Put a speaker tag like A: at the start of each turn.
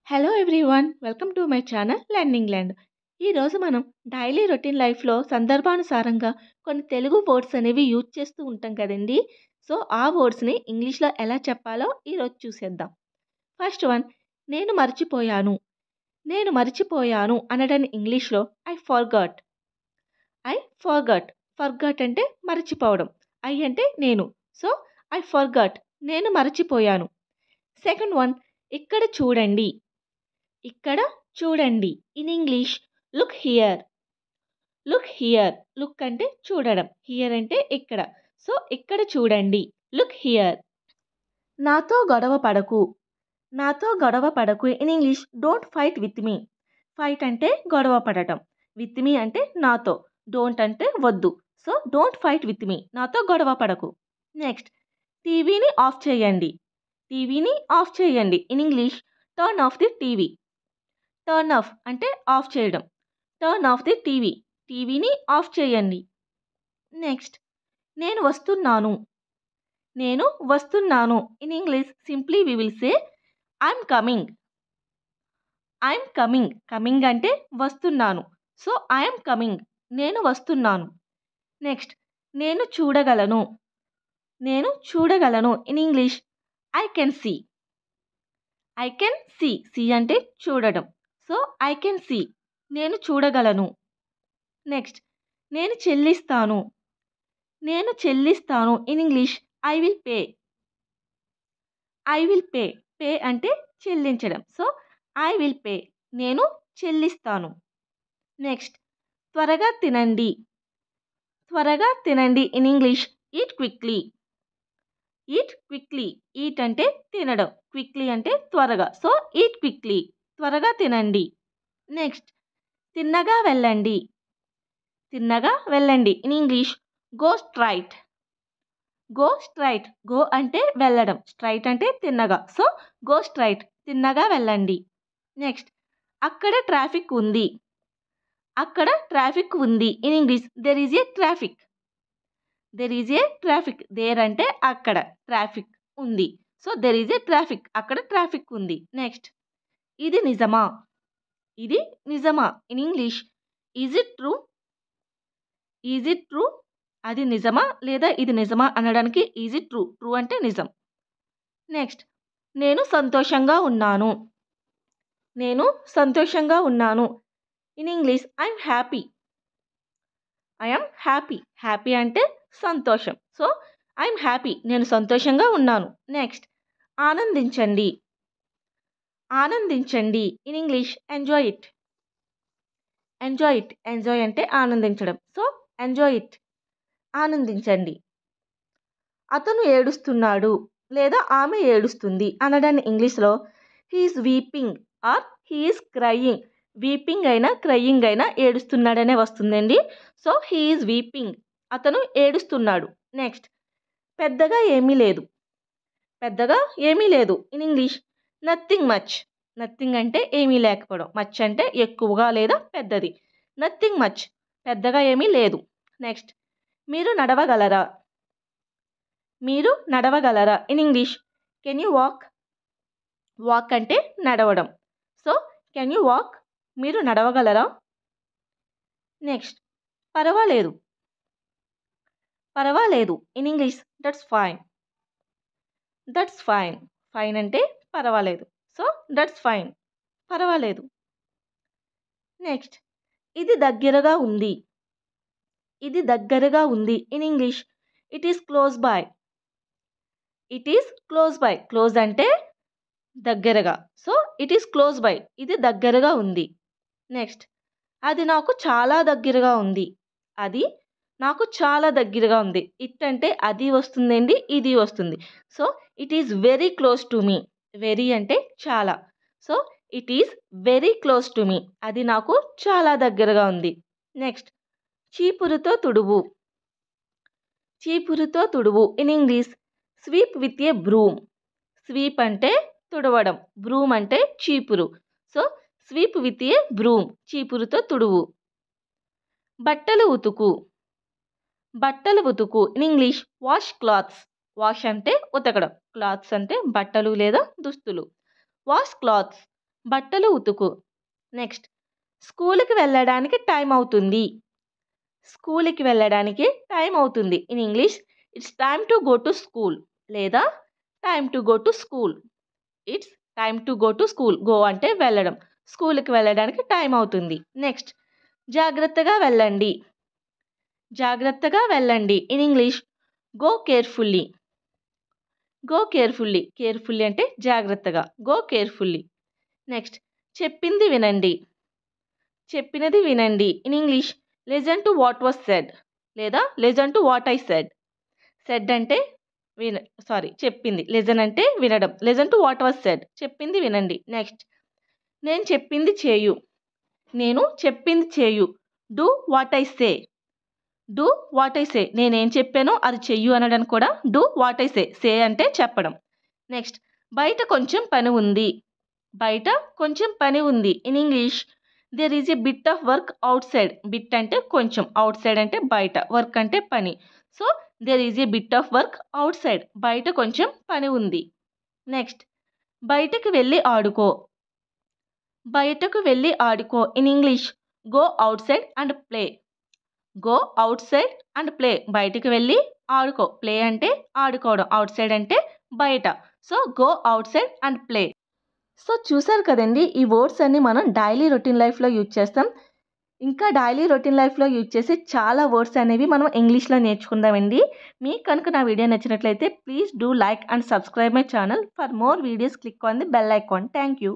A: Hello everyone welcome to my channel learning land. ఈరోజు మనం daily routine లైఫ్లో సందర్భానుసారంగా కొన్ని తెలుగు వర్డ్స్ అనేవి యూజ్ చేస్తూ ఉంటాం కదండి. సో ఆ వర్డ్స్ని ఇంగ్లీష్లో ఎలా చెప్పాలో ఈరోజు చూసేద్దాం. ఫస్ట్ వన్, నేను మర్చిపోయాను. నేను మర్చిపోయాను అనడాన్ని ఇంగ్లీష్లో I forgot. I forgot. Forgot అంటే మర్చిపోవడం. ఐ అంటే నేను. సో ఐ ఫర్గాట్, నేను మర్చిపోయాను. సెకండ్ వన్, ఇక్కడ చూడండి. ఇక్కడ చూడండి. In English look here. Look here. Look అంటే చూడడం, హియర్ అంటే ఇక్కడ. సో ఇక్కడ చూడండి, లుక్ హియర్. నాతో గొడవ పడకు. నాతో గొడవ పడకు. In English don't fight with me. Fight అంటే గొడవ పడటం, విత్ మీ అంటే నాతో, డోంట్ అంటే వద్దు. So don't fight with me, నాతో గొడవ పడకు. నెక్స్ట్, టీవీని ఆఫ్ చేయండి. టీవీని ఆఫ్ చేయండి. In English turn off the TV. Turn off అంటే ఆఫ్ చేయడం. Turn off the TV. టీవీని ఆఫ్ చేయండి. నెక్స్ట్, నేను వస్తున్నాను. నేను వస్తున్నాను. In English simply we will say I'm coming. I'm coming. Coming అంటే వస్తున్నాను. సో ఐఎమ్ కమింగ్, నేను వస్తున్నాను. నెక్స్ట్, నేను చూడగలను. నేను చూడగలను. In English I can see. I can see. See అంటే చూడడం. సో ఐ కెన్ సీ, నేను చూడగలను. నెక్స్ట్, నేను చెల్లిస్తాను. నేను చెల్లిస్తాను. In English I will pay. I will pay. Pay అంటే చెల్లించడం. సో ఐ విల్ పే, నేను చెల్లిస్తాను. నెక్స్ట్, త్వరగా తినండి. త్వరగా తినండి. In English eat quickly. Eat quickly. Eat అంటే తినడం, క్విక్లీ అంటే త్వరగా. సో ఈట్ క్విక్లీ, త్వరగా తినండి. నెక్స్ట్, తిన్నగా వెళ్ళండి. తిన్నగా వెళ్ళండి. In English go straight. Go straight. Go అంటే వెళ్ళడం, స్ట్రైట్ అంటే తిన్నగా. సో గో స్ట్రైట్, తిన్నగా వెళ్ళండి. నెక్స్ట్, అక్కడ ట్రాఫిక్ ఉంది. అక్కడ ట్రాఫిక్ ఉంది. In English there is a traffic. There is a traffic. There అంటే అక్కడ, ట్రాఫిక్ ఉంది. So there is a traffic, అక్కడ ట్రాఫిక్ ఉంది. నెక్స్ట్, ఇది నిజమా. ఇది నిజమా. In English is it true. Is it true. అది నిజమా లేదా ఇది నిజమా అనడానికి ఈజ్ ఇట్ ట్రూ. ట్రూ అంటే నిజం. నెక్స్ట్, నేను సంతోషంగా ఉన్నాను. నేను సంతోషంగా ఉన్నాను. In English I'm happy. I'm happy. Happy అంటే సంతోషం. సో ఐఎమ్ హ్యాపీ, నేను సంతోషంగా ఉన్నాను. నెక్స్ట్, ఆనందించండి. ఆనందించండి. In English enjoy it. Enjoy it. Enjoy అంటే ఆనందించడం. సో ఎంజాయ్ ఇట్, ఆనందించండి. అతను ఏడుస్తున్నాడు లేదా ఆమె ఏడుస్తుంది అనడాన్ని ఇంగ్లీష్లో he is weeping or he is crying. Weeping అయినా క్రయింగ్ అయినా ఏడుస్తున్నాడనే వస్తుందండి. సో హీఈస్ వీపింగ్, అతను ఏడుస్తున్నాడు. నెక్స్ట్, పెద్దగా ఏమీ లేదు. పెద్దగా ఏమీ లేదు. In English nothing much. Nothing అంటే ఏమీ లేకపోవడం, మచ్ అంటే ఎక్కువగా లేదా పెద్దది. నథింగ్ మచ్, పెద్దగా ఏమీ లేదు. నెక్స్ట్, మీరు నడవగలరా. మీరు నడవగలరా. In English can you walk. Walk అంటే నడవడం. సో కెన్ యూ వాక్, మీరు నడవగలరా. నెక్స్ట్, పర్వాలేదు. పర్వాలేదు. In English that's fine. That's fine. Fine అంటే పర్వాలేదు. సో దట్స్ ఫైన్, పర్వాలేదు. నెక్స్ట్, ఇది దగ్గరగా ఉంది. ఇది దగ్గరగా ఉంది. In English it is close by. It is close by. Close అంటే దగ్గరగా. So it is close by, ఇది దగ్గరగా ఉంది. నెక్స్ట్, అది నాకు చాలా దగ్గరగా ఉంది. అది నాకు చాలా దగ్గరగా ఉంది. ఇట్ అంటే అది వస్తుందండి, ఇది వస్తుంది. So it is very close to me. Very అంటే చాలా. So it is very close to me, అది నాకు చాలా దగ్గరగా ఉంది. నెక్స్ట్, చీపురుతో తుడువు. చీపురుతో తుడువు. In English sweep with a broom. Sweep అంటే తుడవడం, బ్రూమ్ అంటే చీపురు. So sweep with a broom, చీపురుతో తుడువు. బట్టలు ఉతుకు. బట్టలు ఉతుకు. In English wash clothes. Wash అంటే ఉతకడం, క్లాత్స్ అంటే బట్టలు లేదా దుస్తులు. వాష్ క్లాత్స్, బట్టలు ఉతుకు. నెక్స్ట్ స్కూలుకి వెళ్ళడానికి టైం అవుతుంది. స్కూలుకి వెళ్ళడానికి టైం అవుతుంది. In English it's time to go to school లేదా time to go to school. It's time to go to school. Go అంటే వెళ్ళడం. స్కూలుకి వెళ్ళడానికి టైం అవుతుంది. నెక్స్ట్ జాగ్రత్తగా వెళ్ళండి. జాగ్రత్తగా వెళ్ళండి. In English go carefully. Go carefully. Carefully అంటే జాగ్రత్తగా. Go carefully. నెక్స్ట్ చెప్పింది వినండి. చెప్పినది వినండి. In English listen to what was said లేదా listen to what I said. Said అంటే చెప్పింది. లిజన్ అంటే వినడం. Listen to what was said. చెప్పింది వినండి. నెక్స్ట్ నేను చెప్పింది చేయు. నేను చెప్పింది చేయు. Do what I say. Do what I say. నేనేం చెప్పానో అది చెయ్యు అనడానికి కూడా డూ వాట్ ఐ సే. సే అంటే చెప్పడం. నెక్స్ట్ బయట కొంచెం పని ఉంది. బయట కొంచెం పని ఉంది. In English there is a bit of work outside. Bit అంటే కొంచెం, అవుట్ సైడ్ అంటే బయట, వర్క్ అంటే పని. So there is a bit of work outside. బయట కొంచెం పని ఉంది. నెక్స్ట్ బయటకు వెళ్ళి ఆడుకో. బయటకు వెళ్ళి ఆడుకో. In English go out side and play. Go out side and play. బయటికి వెళ్ళి ఆడుకో. ప్లే అంటే ఆడుకోవడం. అవుట్ సైడ్ అంటే బయట. So go out side and play. So చూసారు కదండి, ఈ వర్డ్స్ అన్ని మనం డైలీ రొటీన్ లైఫ్లో యూజ్ చేస్తాం. ఇంకా డైలీ రొటీన్ లైఫ్లో యూజ్ చేసే చాలా వర్డ్స్ అనేవి మనం ఇంగ్లీష్లో నేర్చుకుందామండి. మీకు కనుక నా వీడియో నచ్చినట్లయితే please do like and subscribe my channel. For more videos click on the bell icon. Thank you.